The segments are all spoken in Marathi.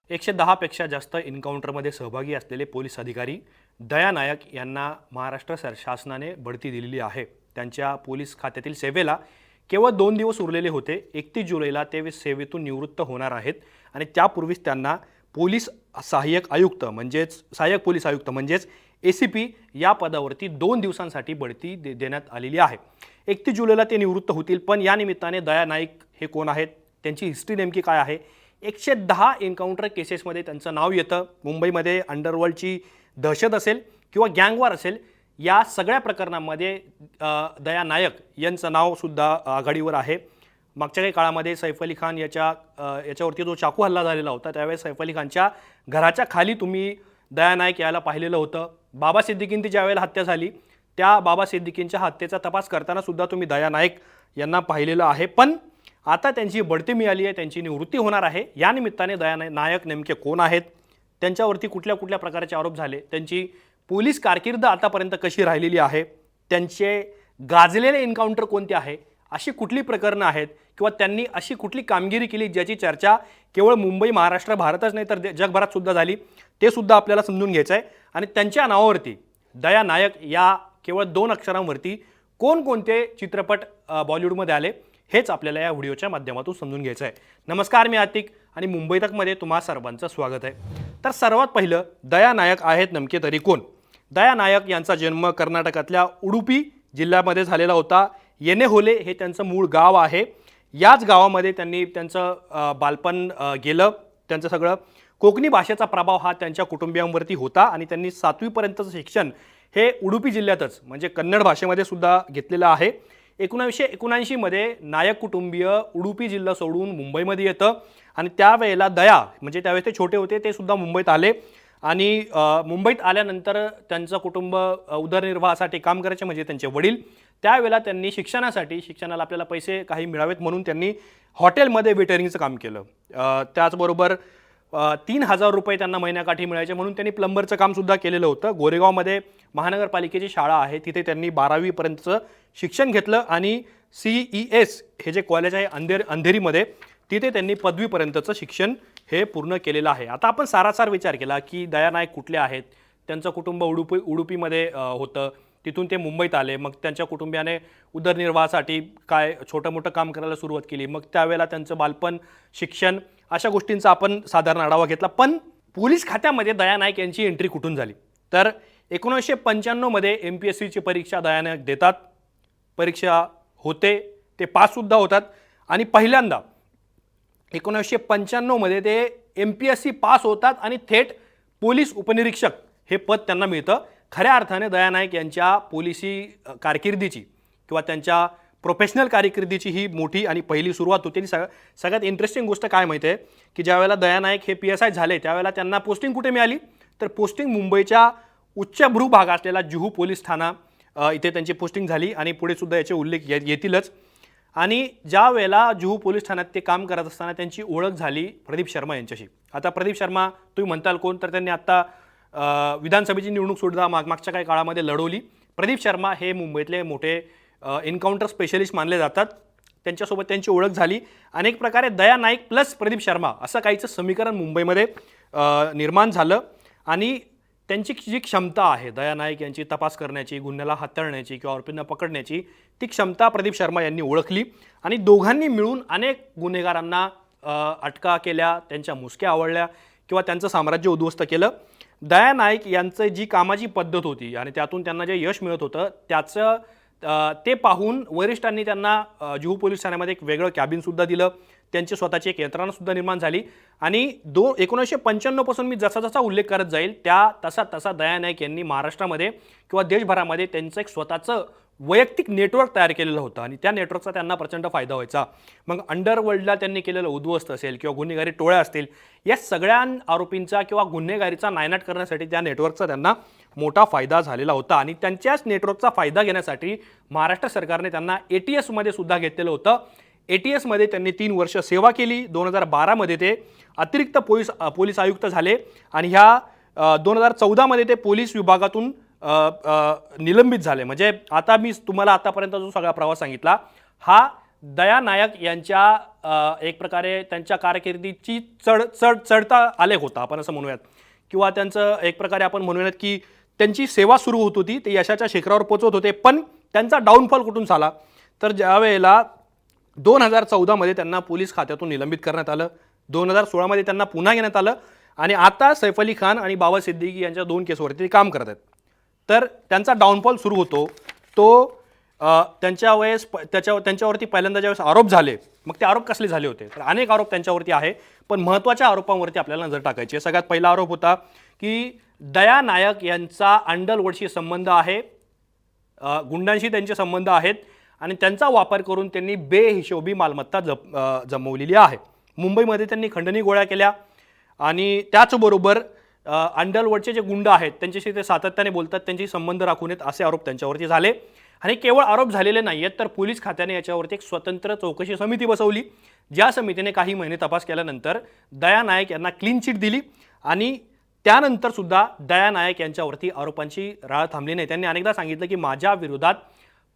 110 पेक्षा जास्त एन्काउंटरमध्ये सहभागी असलेले पोलीस अधिकारी दया नायक यांना महाराष्ट्र शासनाने बढती दिलेली आहे। त्यांच्या पोलीस खात्यातील सेवेला केवळ 2 दिवस उरलेले होते। 31 जुलैला ते सेवेतून निवृत्त होणार आहेत आणि त्यापूर्वीच त्यांना पोलीस सहाय्यक पोलीस आयुक्त म्हणजेच एसीपी या पदावरती 2 दिवसांसाठी बढती देण्यात आलेली आहे। 31 जुलैला ते निवृत्त होतील, पण या निमित्ताने दया नाईक हे कोण आहेत, त्यांची हिस्ट्री नेमकी काय आहे, 110 एन्काउंटर केसेसमध्ये त्यांचं नाव येतं। मुंबईमध्ये अंडरवर्ल्डची दहशत असेल किंवा गँगवॉर असेल, या सगळ्या प्रकरणांमध्ये दया नायक यांचं नावसुद्धा आघाडीवर आहे। मागच्या काही काळामध्ये सैफ अली खान याच्यावरती जो चाकू हल्ला झालेला होता, त्यावेळेस सैफ अली खानच्या घराच्या खाली तुम्ही दया नायक याला पाहिलेलं होतं। बाबा सिद्दीकींची ज्यावेळेला हत्या झाली, त्या बाबा सिद्दीकींच्या हत्येचा तपास करताना सुद्धा तुम्ही दया नायक यांना पाहिलेलं आहे। पण आता त्यांची बढती मिळाली आहे, त्यांची निवृत्ती होणार आहे। या निमित्ताने दया नायक नेमके कोण आहेत, त्यांच्यावरती कुठल्या कुठल्या प्रकारचे आरोप झाले, त्यांची पोलीस कारकीर्द आतापर्यंत कशी राहिलेली आहे, त्यांचे गाजलेले एन्काउंटर कोणते आहे, अशी कुठली प्रकरणं आहेत किंवा त्यांनी अशी कुठली कामगिरी केली ज्याची चर्चा केवळ मुंबई, महाराष्ट्र, भारतच नाही तर जगभरात सुद्धा झाली, ते सुद्धा आपल्याला समजून घ्यायचं आहे। आणि त्यांच्या नावावरती दया नायक या केवळ 2 अक्षरांवरती कोणकोणते चित्रपट बॉलिवूडमध्ये आले, हेच आपल्याला या व्हिडिओच्या माध्यमातून समजून घ्यायचं आहे। नमस्कार, मी आतिक आणि मुंबई तकमध्ये तुम्हा सर्वांचं स्वागत आहे। तर सर्वात पहिलं, दया नायक आहेत नेमके तरी कोण? दया नायक यांचा जन्म कर्नाटकातल्या उडुपी जिल्ह्यामध्ये झालेला होता। येनेहोले हे त्यांचं मूळ गाव आहे। याच गावामध्ये त्यांनी त्यांचं बालपण गेलं। त्यांचं सगळं कोकणी भाषेचा प्रभाव हा त्यांच्या कुटुंबियांवरती होता आणि त्यांनी 7वी पर्यंतचं शिक्षण हे उडुपी जिल्ह्यातच म्हणजे कन्नड भाषेमध्ये सुद्धा घेतलेलं आहे। 1979 मध्ये नायक कुटुंबीय उडुपी जिल्हा सोडून मुंबईमध्ये येतं आणि त्यावेळेला दया म्हणजे त्यावेळेस ते छोटे होते, ते सुद्धा मुंबईत आले आणि मुंबईत आल्यानंतर त्यांचं कुटुंब उदरनिर्वाहासाठी काम करायचे, म्हणजे त्यांचे वडील। त्यावेळेला त्यांनी शिक्षणाला आपल्याला पैसे काही मिळावेत म्हणून त्यांनी हॉटेलमध्ये वेटरिंगचं काम केलं। त्याचबरोबर 3000 रुपये त्यांना महिन्याकाठी मिळायचे म्हणून त्यांनी प्लंबरचं कामसुद्धा केलेलं होतं। गोरेगावमध्ये महानगरपालिकेची शाळा आहे, तिथे त्यांनी 12वी पर्यंतचं शिक्षण घेतलं आणि CES हे जे कॉलेज आहे अंधेरीमध्ये, तिथे त्यांनी पदवीपर्यंतचं शिक्षण हे पूर्ण केलेलं आहे। आता आपण सारासार विचार केला की दया नायक कुठले आहेत, त्यांचं कुटुंब उडुपीमध्ये होतं, तिथून ते मुंबईत आले, मग त्यांच्या कुटुंबियाने उदरनिर्वाहासाठी काय छोटं मोठं काम करायला सुरुवात केली, मग त्यावेळेला त्यांचं बालपण, शिक्षण, अशा गोष्टींचा आपण साधारण आढावा घेतला। पण पोलीस खात्यामध्ये दया नायक यांची एंट्री कुठून झाली? तर 1995 मध्ये MPSCची परीक्षा दया नायक देतात, परीक्षा होते, ते पाससुद्धा होतात आणि पहिल्यांदा 1995 मध्ये ते MPSC पास होतात आणि थेट पोलीस उपनिरीक्षक हे पद त्यांना मिळतं। खऱ्या अर्थाने दया नायक यांच्या पोलिसी कारकिर्दीची किंवा त्यांच्या प्रोफेशनल कारकिर्दीची ही मोठी आणि पहिली सुरुवात होती। सगळ्यात इंटरेस्टिंग गोष्ट काय माहिती आहे की ज्यावेळेला दया नायक हे PSI झाले, त्यावेळेला त्यांना पोस्टिंग कुठे मिळाली? तर पोस्टिंग मुंबईच्या उच्चभ्रू भाग असलेला जुहू पोलीस ठाणा इथे त्यांची पोस्टिंग झाली आणि पुढे सुद्धा याचे उल्लेख येतीलच। आणि ज्या वेळेला जुहू पोलीस ठाण्यात ते काम करत असताना त्यांची ओळख झाली प्रदीप शर्मा यांच्याशी। आता प्रदीप शर्मा तुम्ही म्हणताल कोण, तर त्यांनी आता विधानसभेची निवडणूक सुद्धा मागच्या काही काळामध्ये लढवली। प्रदीप शर्मा हे मुंबईतले मोठे एन्काउंटर स्पेशलिस्ट मानले जातात, त्यांच्यासोबत त्यांची ओळख झाली। अनेक प्रकारे दया नाईक प्लस प्रदीप शर्मा असं काहीचं समीकरण मुंबईमध्ये निर्माण झालं आणि त्यांची जी क्षमता आहे दया नायक यांची तपास करण्याची, गुन्ह्याला हाताळण्याची किंवा आरोपींना पकडण्याची, ती क्षमता प्रदीप शर्मा यांनी ओळखली आणि दोघांनी मिळून अनेक गुन्हेगारांना अटका केल्या, त्यांच्या मुसक्या आवळल्या किंवा त्यांचं साम्राज्य उद्ध्वस्त केलं। दया नायक यांचं जी कामाची पद्धत होती आणि त्यातून त्यांना जे यश मिळत होतं त्याचं ते पाहून वरिष्ठांनी त्यांना जुहू पोलीस ठाण्यामध्ये एक वेगळं कॅबिनसुद्धा दिलं, त्यांची स्वतःची एक यंत्रणासुद्धा निर्माण झाली आणि 1995 पासून मी जसा जसा उल्लेख करत जाईल तसा दया नायक यांनी महाराष्ट्रामध्ये किंवा देशभरामध्ये त्यांचं एक स्वतःचं वैयक्तिक नेटवर्क तयार केलेलं होतं आणि त्या नेटवर्कचा त्यांना प्रचंड फायदा व्हायचा। मग अंडरवर्ल्डला त्यांनी केलेलं उद्ध्वस्त असेल किंवा गुन्हेगारी टोळ्या असतील, या सगळ्या आरोपींचा किंवा गुन्हेगारीचा नायनाट करण्यासाठी त्या नेटवर्कचा त्यांना मोठा फायदा झालेला होता आणि त्यांच्याच नेटवर्कचा फायदा घेण्यासाठी महाराष्ट्र सरकारने त्यांना ATS मध्ये सुद्धा घेतलेलं होतं। ATS मध्ये त्यांनी 3 वर्ष सेवा केली। 2012 मध्ये ते अतिरिक्त पोलीस आयुक्त झाले आणि ह्या 2014 मध्ये ते पोलीस विभागातून निलंबित झाले। म्हणजे आता मी तुम्हाला आतापर्यंत जो सगळा प्रवास सांगितला हा दया नायक यांच्या एक प्रकारे त्यांच्या कारकिर्दीची चढता आलेख होता आपण असं म्हणूयात, किंवा त्यांचं एक प्रकारे आपण म्हणूयात की त्यांची सेवा सुरू होत होती, ते यशाच्या शिखरावर पोहोचत होते. पण त्यांचा डाऊनफॉल कुठून झाला, तर ज्या वेळेला 2014 त्यांना पोलीस खात्यातून निलंबित करण्यात आलं, 2016 त्यांना पुन्हा घेण्यात आलं आणि आता सैफ अली खान आणि बाबा सिद्दीकी यांच्या 2 केसवरती ते काम करत आहेत. तर त्यांचा डाऊनफॉल सुरू होतो तो त्यांच्यावरती पहिल्यांदा ज्यावेळेस आरोप झाले, मग ते आरोप कसले झाले होते, तर अनेक आरोप त्यांच्यावरती आहे, पण महत्त्वाच्या आरोपांवरती आपल्याला नजर टाकायची आहे. सगळ्यात पहिला आरोप होता की दया नायक यांचा अंडरवर्ल्डशी संबंध आहे, गुंडांशी त्यांचे संबंध आहेत आणि त्यांचा वापर करून त्यांनी बेहिशोबी मालमत्ता जमवलेली आहे. मुंबईमध्ये त्यांनी खंडणी गोळ्या केल्या आणि त्याचबरोबर अंडरवर्ल्डचे जे गुंड आहेत त्यांच्याशी ते सातत्याने बोलतात, त्यांचे संबंध राखून येत, असे आरोप त्यांच्यावरती झाले. आणि केवळ आरोप झालेले नाही आहेत, तर पोलीस खात्याने याच्यावरती एक स्वतंत्र चौकशी समिती बसवली, ज्या समितीने काही महिने तपास केल्यानंतर दया नायक यांना क्लीन चिट दिली आणि त्यानंतर सुद्धा दया नायक यांच्यावरती आरोपांची राळ थांबली नाही. त्यांनी अनेकदा सांगितलं की माझ्या विरोधात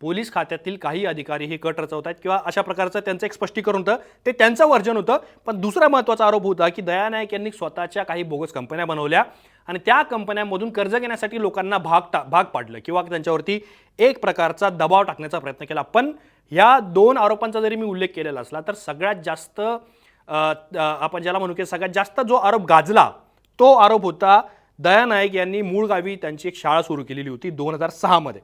पोलीस खात्यातील काही अधिकारी हे कट रचवत आहेत किंवा अशा प्रकारचं त्यांचं एक स्पष्टीकरण होतं, ते त्यांचं वर्जन होतं. पण दुसरा महत्त्वाचा आरोप होता की दया नायक यांनी स्वतःच्या काही बोगस कंपन्या बनवल्या आणि त्या कंपन्यांमधून कर्ज घेण्यासाठी लोकांना भाग पाडलं किंवा त्यांच्यावरती एक प्रकारचा दबाव टाकण्याचा प्रयत्न केला. पण या 2 आरोपांचा जरी मी उल्लेख केलेला असला, तर सगळ्यात जास्त आपण ज्याला म्हणू की सगळ्यात जास्त जो आरोप गाजला तो आरोप होता दया नायक यांनी मूळ गावी त्यांची एक शाळा सुरू केलेली होती 2006.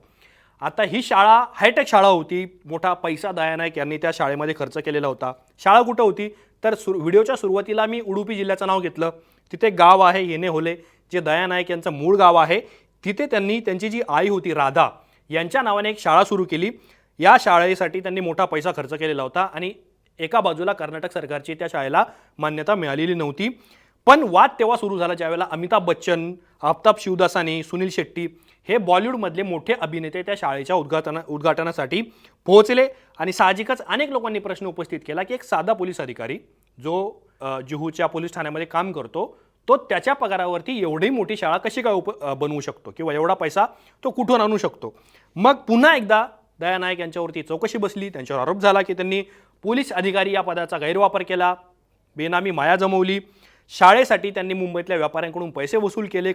आता ही शाळा हायटेक शाळा होती, मोठा पैसा दया नायक यांनी त्या शाळेमध्ये खर्च केलेला होता. शाळा कुठं होती, तर व्हिडिओच्या सुरुवातीला मी उडुपी जिल्ह्याचं नाव घेतलं, तिथे गाव आहे येणे होले, जे दया नायक यांचं मूळ गाव आहे. तिथे त्यांनी त्यांची जी आई होती राधा यांच्या नावाने एक शाळा सुरू केली. या शाळेसाठी त्यांनी मोठा पैसा खर्च केलेला होता आणि एका बाजूला कर्नाटक सरकारची त्या शाळेला मान्यता मिळालेली नव्हती. पण वाद तेव्हा सुरू झाला ज्यावेळेला अमिताभ बच्चन, आफताब शिवदासानी, सुनील शेट्टी हे बॉलिवूडमधले मोठे अभिनेते त्या शाळेच्या उद्घाटनासाठी पोहोचले आणि साहजिकच अनेक लोकांनी प्रश्न उपस्थित केला की एक साधा पोलीस अधिकारी जो जुहूच्या पोलीस ठाण्यामध्ये काम करतो, तो त्याच्या पगारावरती एवढी मोठी शाळा कशी काय बनवू शकतो किंवा एवढा पैसा तो कुठून आणू शकतो. मग पुन्हा एकदा दया नायक यांच्यावरती चौकशी बसली, त्यांच्यावर आरोप झाला की त्यांनी पोलीस अधिकारी या पदाचा गैरवापर केला, बेनामी माया जमवली, शाळेसाठी त्यांनी मुंबईतल्या व्यापाऱ्यांकडून पैसे वसूल केले,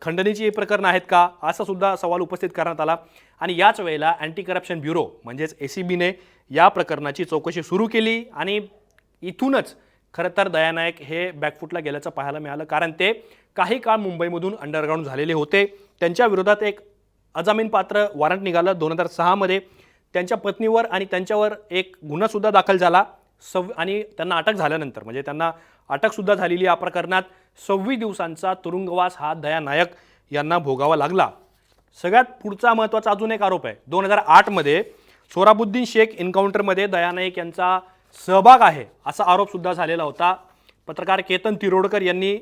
खंडणीची प्रकरण आहेत का, असा सुद्धा सवाल उपस्थित करण्यात आला. आणि याच वेळेला अँटी करप्शन ब्युरो म्हणजेच ACBने या प्रकरणाची चौकशी सुरू केली आणि इथूनच खरं तर दया नायक हे बॅकफुटला गेल्याचं पाहायला मिळालं, कारण ते काही काळ मुंबईमधून अंडरग्राऊंड झालेले होते. त्यांच्या विरोधात एक अजामीनपात्र वॉरंट निघालं 2006. त्यांच्या पत्नीवर आणि त्यांच्यावर एक गुन्हासुद्धा दाखल झाला आणि त्यांना अटक झाल्यानंतर म्हणजे त्यांना अटकसुद्धा झालेली या प्रकरणात 26 दिवसांचा तुरुंगवास हा दया नायक यांना भोगावा लागला. सगळ्यात पुढचा महत्त्वाचा अजून एक आरोप आहे. 2008 सोहराबुद्दीन शेख एन्काउंटरमध्ये दया नायक यांचा सहभाग आहे असा आरोपसुद्धा झालेला होता. पत्रकार केतन तिरोडकर यांनी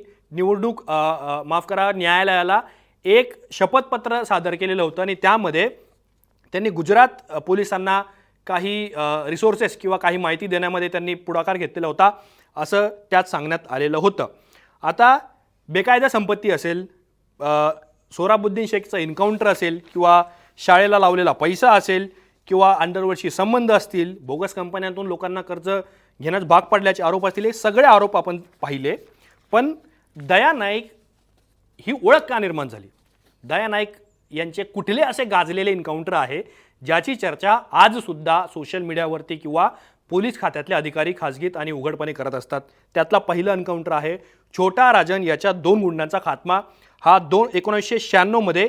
न्यायालयाला एक शपथपत्र सादर केलेलं होतं आणि त्यामध्ये त्यांनी गुजरात पोलिसांना काही रिसोर्सेस किंवा काही माहिती देण्यामध्ये त्यांनी पुढाकार घेतलेला होता असं त्यात सांगण्यात आलेलं होतं. आता बेकायदा संपत्ती असेल, सोहराबुद्दीन शेखचं एन्काउंटर असेल किंवा शाळेला लावलेला पैसा असेल किंवा अंडरवर्ल्डशी संबंध असतील, बोगस कंपन्यांतून लोकांना कर्ज घेण्यास भाग पडल्याचे आरोप असतील, हे सगळे आरोप आपण पाहिले. पण दया नाईक ही ओळख का निर्माण झाली, दया नाईक यांचे कुठले असे गाजलेले एन्काउंटर आहे ज्याची चर्चा आजसुद्धा सोशल मीडियावरती किंवा पोलीस खात्यातले अधिकारी खाजगीत आणि उघडपणे करत असतात. त्यातला पहिलं एन्काउंटर आहे छोटा राजन याच्या 2 गुंडांचा खात्मा. हा 1996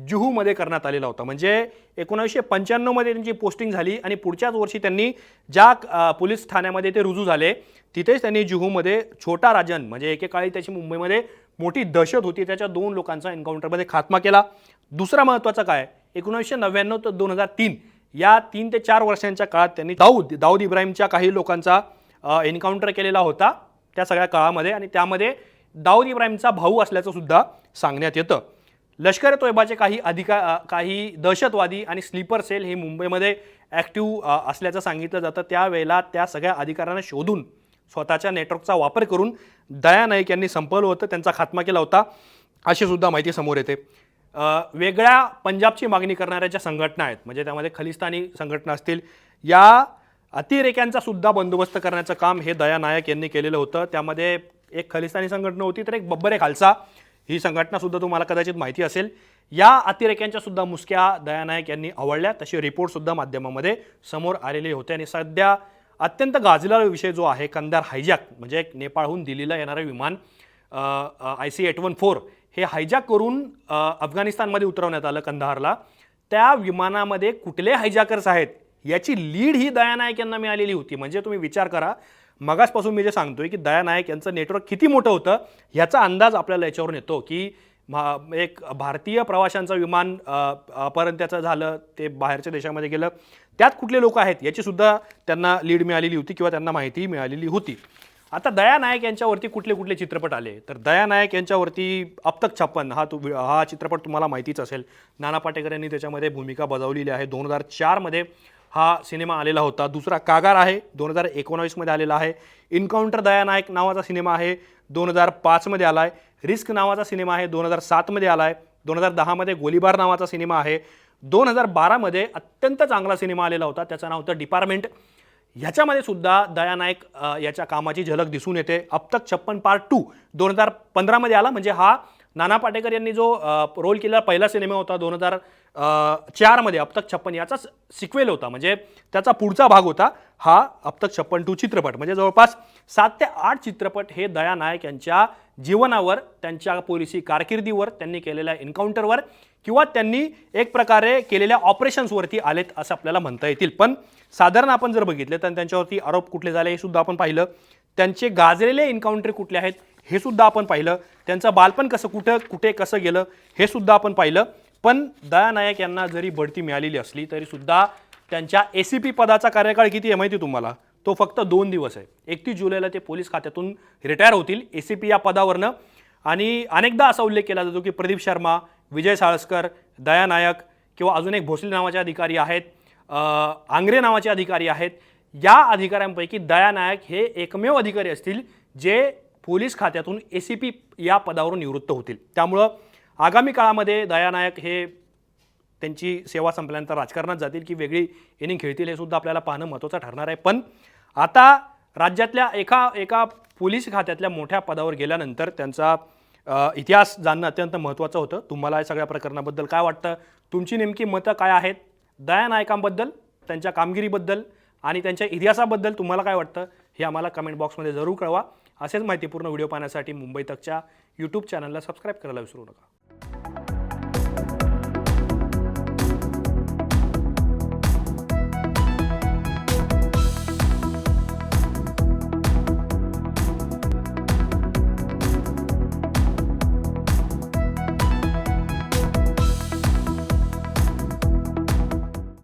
जुहूमध्ये करण्यात आलेला होता. म्हणजे 1995 त्यांची पोस्टिंग झाली आणि पुढच्याच वर्षी त्यांनी ज्या पोलीस ठाण्यामध्ये ते रुजू झाले तिथेच त्यांनी जुहूमध्ये छोटा राजन म्हणजे एकेकाळी त्याची मुंबईमध्ये मोठी दहशत होती, त्याच्या 2 लोकांचा एन्काउंटरमध्ये खात्मा केला. दुसरा महत्त्वाचा काय, 1999 ते 2003 या 3 ते 4 वर्षांच्या काळात त्यांनी दाऊद इब्राहिमच्या काही लोकांचा एन्काउंटर केलेला होता त्या सगळ्या काळामध्ये आणि त्यामध्ये दाऊद इब्राहिमचा भाऊ असल्याचं सुद्धा सांगण्यात येतं. लष्कर ए तोयबाचे काही दहशतवादी आणि स्लीपर सेल हे मुंबईमध्ये ॲक्टिव्ह असल्याचं सांगितलं जातं. त्यावेळेला त्या सगळ्या अधिकाऱ्यांना शोधून स्वतःच्या नेटवर्कचा वापर करून दया नाईक यांनी संपवलं होतं, त्यांचा खात्मा केला होता अशी सुद्धा माहिती समोर येते. वेगळ्या पंजाबची मागणी करणाऱ्या ज्या संघटना आहेत म्हणजे त्यामध्ये खलिस्तानी संघटना असतील, या अतिरेक्यांचा सुद्धा बंदोबस्त करण्याचं काम हे दया नायक यांनी केलेलं होतं। त्यामध्ये एक खलिस्तानी संघटना होती तर एक बब्बर ए खालसा ही संघटना सुद्धा तुम्हाला कदाचित माहिती असेल। या अतिरेक्यांच्या सुद्धा मुसक्या दया नायक यांनी आवळल्या, तसे रिपोर्ट सुद्धा माध्यमामध्ये समोर आलेले होते। आणि सध्या अत्यंत गाजलेला विषय जो आहे कंधार हायजॅक, म्हणजे एक नेपाळहून दिल्लीला येणारे विमान IC-814 हे हायजॅक करून अफगाणिस्तानमध्ये उतरवण्यात आलं कंधारला। त्या विमानामध्ये कुठले हायजॅकर्स आहेत याची लीड ही दया नायक यांना मिळालेली होती। म्हणजे तुम्ही विचार करा, मगासपासून मी जे सांगतोय की दया नायक यांचं नेटवर्क किती मोठं होतं याचा अंदाज आपल्याला याच्यावरून येतो की एक भारतीय प्रवाशांचं विमान अपहरण झालं, ते बाहेरच्या देशामध्ये गेलं, त्यात कुठले लोक आहेत याची सुद्धा त्यांना लीड मिळालेली होती किंवा त्यांना माहिती मिळालेली होती। आता दया नायक यांच्यावरती कुठले कुठले चित्रपट आले तर दया नायक यांच्यावरती अब तक 56 हा चित्रपट तुम्हाला माहितीच असेल। नाना पाटेकर यांनी त्याच्यामध्ये भूमिका बजावलेली आहे। 2004 मध्ये हा सिनेमा आलेला होता। दुसरा कागार आहे 2019 मध्ये आलेला आहे। इन्काउंटर दया नायक नावाचा सिनेमा आहे 2005 मध्ये आलाय। रिस्क नावाचा सिनेमा आहे 2007 मध्ये आलाय। 2010 मध्ये गोलीबार नावाचा सिनेमा आहे। 2012 मध्ये अत्यंत चांगला सिनेमा आलेला होता, त्याचं नाव होतं डिपार्टमेंट। ह्याच्यामध्ये सुद्धा दया नायक याच्या कामाची झलक दिसून येते। अब तक 56 पार्ट 2 2015 मध्ये आला, म्हणजे हा नाना पाटेकर यांनी जो रोल केलेला पहिला सिनेमा होता 2004 मध्ये अब तक 56 याचा सिक्वेल होता, म्हणजे त्याचा पुढचा भाग होता हा अब तक 56 2 चित्रपट। म्हणजे जवळपास 7 ते 8 चित्रपट हे दया नायक यांच्या जीवनावर, त्यांच्या पोलिसी कारकिर्दीवर, त्यांनी केलेल्या एन्काउंटरवर किंवा त्यांनी एक प्रकारे केलेल्या ऑपरेशन्सवरती आलेत असं आपल्याला म्हणता येतील। पण साधारण आपण जर बघितलं तर त्यांच्यावरती आरोप कुठले झाले हे सुद्धा आपण पाहिलं, त्यांचे गाजलेले एन्काउंटर कुठले आहेत हे सुद्धा आपण पाहिलं, त्यांचं बालपण कसं कुठे कसं गेलं हे सुद्धा आपण पाहिलं। पण दया नायक यांना जरी बढती मिळालेली असली तरी सुद्धा त्यांच्या ACP पदाचा कार्यकाळ किती आहे माहिती तुम्हाला? तो फक्त 2 दिवस आहे। 31 जुलैला ते पोलीस खात्यातून रिटायर होतील ACP या पदावरनं। आणि अनेकदा असा उल्लेख केला जातो की प्रदीप शर्मा, विजय साळसकर, दया नायक किंवा अजून एक भोसले नावाचे अधिकारी आहेत, आंग्रे नावाचे अधिकारी आहेत, या अधिकाऱ्यांपैकी दया नायक हे एकमेव अधिकारी असतील जे पोलीस खात्यातून ACP या पदावरून निवृत्त होतील। त्यामुळं आगामी काळामध्ये दया नायक हे त्यांची सेवा संपल्यानंतर राजकारणात जातील की वेगळी इनिंग खेळतील हे सुद्धा आपल्याला पाहणं महत्त्वाचं ठरणार आहे। पण आता राज्यातल्या एका पोलीस खात्यातल्या मोठ्या पदावर गेल्यानंतर त्यांचा इतिहास जाणणं अत्यंत महत्त्वाचं होतं। तुम्हाला या सगळ्या प्रकरणाबद्दल काय वाटतं? तुमची नेमकी मतं काय आहेत दया नायकांबद्दल, त्यांच्या कामगिरीबद्दल आणि त्यांच्या इतिहासाबद्दल तुम्हाला काय वाटतं हे आम्हाला कमेंट बॉक्समध्ये जरूर कळवा। असेच माहितीपूर्ण व्हिडिओ पाहण्यासाठी मुंबई तकच्या YouTube चॅनलला सबस्क्राईब करायला विसरू नका।